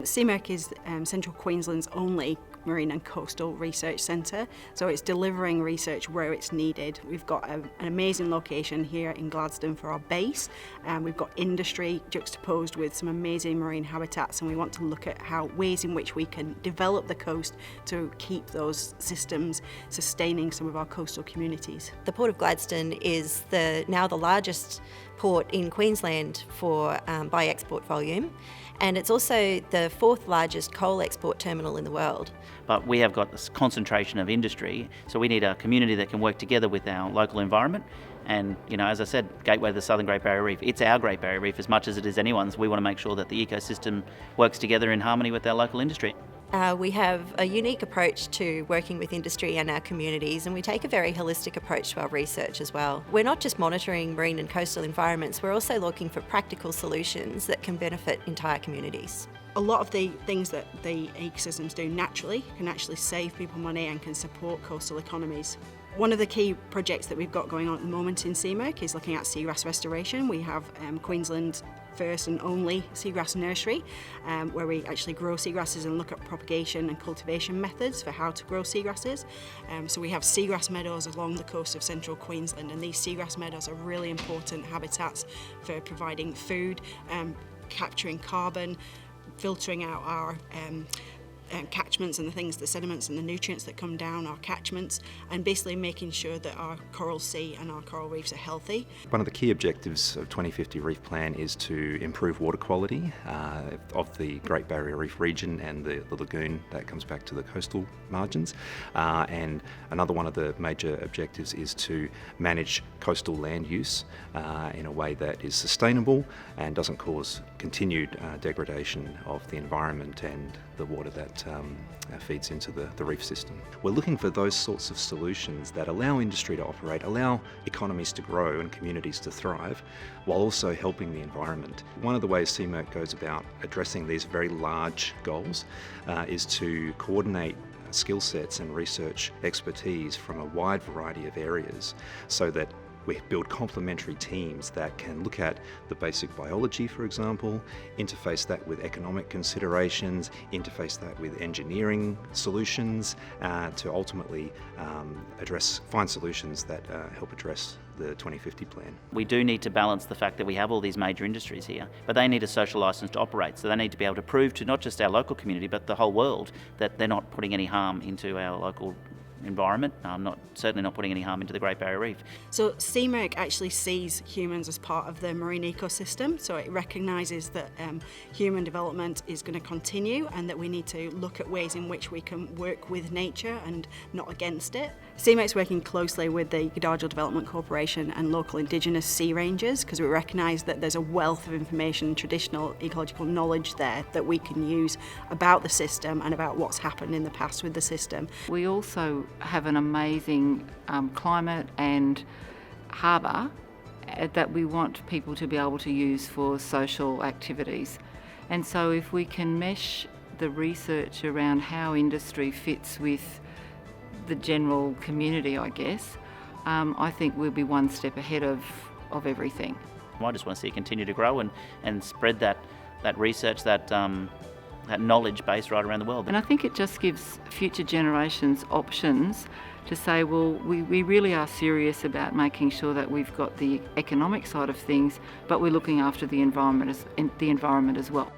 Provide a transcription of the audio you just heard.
CMERC is Central Queensland's only marine and coastal research centre, so it's delivering research where it's needed. We've got an amazing location here in Gladstone for our base, and we've got industry juxtaposed with some amazing marine habitats, and we want to look at ways in which we can develop the coast to keep those systems sustaining some of our coastal communities. The Port of Gladstone is now the largest port in Queensland by export volume, and it's also the fourth largest coal export terminal in the world. But we have got this concentration of industry, so we need a community that can work together with our local environment. And, as I said, gateway to the Southern Great Barrier Reef, it's our Great Barrier Reef as much as it is anyone's. We want to make sure that the ecosystem works together in harmony with our local industry. We have a unique approach to working with industry and our communities, and we take a very holistic approach to our research as well. We're not just monitoring marine and coastal environments, we're also looking for practical solutions that can benefit entire communities. A lot of the things that the ecosystems do naturally can actually save people money and can support coastal economies. One of the key projects that we've got going on at the moment in CMERC is looking at seagrass restoration. We have Queensland's first and only seagrass nursery, where we actually grow seagrasses and look at propagation and cultivation methods for how to grow seagrasses. So we have seagrass meadows along the coast of central Queensland, and these seagrass meadows are really important habitats for providing food, capturing carbon, filtering out our catchments and the sediments and the nutrients that come down our catchments, and basically making sure that our coral sea and our coral reefs are healthy. One of the key objectives of 2050 Reef Plan is to improve water quality of the Great Barrier Reef region and the lagoon that comes back to the coastal margins. And another one of the major objectives is to manage coastal land use in a way that is sustainable and doesn't cause continued degradation of the environment and the water that feeds into the reef system. We're looking for those sorts of solutions that allow industry to operate, allow economies to grow and communities to thrive, while also helping the environment. One of the ways CMERC goes about addressing these very large goals is to coordinate skill sets and research expertise from a wide variety of areas, so that we build complementary teams that can look at the basic biology, for example, interface that with economic considerations, interface that with engineering solutions, to ultimately find solutions that help address the 2050 plan. We do need to balance the fact that we have all these major industries here, but they need a social licence to operate. So they need to be able to prove to not just our local community, but the whole world, that they're not putting any harm into our local environment, certainly not putting any harm into the Great Barrier Reef. So CMERC actually sees humans as part of the marine ecosystem, so it recognises that human development is going to continue and that we need to look at ways in which we can work with nature and not against it. CMERC's working closely with the Godargel Development Corporation and local Indigenous sea rangers, because we recognise that there's a wealth of information, traditional ecological knowledge there that we can use about the system and about what's happened in the past with the system. We also have an amazing climate and harbour that we want people to be able to use for social activities. And so if we can mesh the research around how industry fits with the general community, I guess, I think we'll be one step ahead of everything. I just want to see it continue to grow and spread that research, that knowledge base right around the world. And I think it just gives future generations options to say, well, we really are serious about making sure that we've got the economic side of things, but we're looking after the environment as well.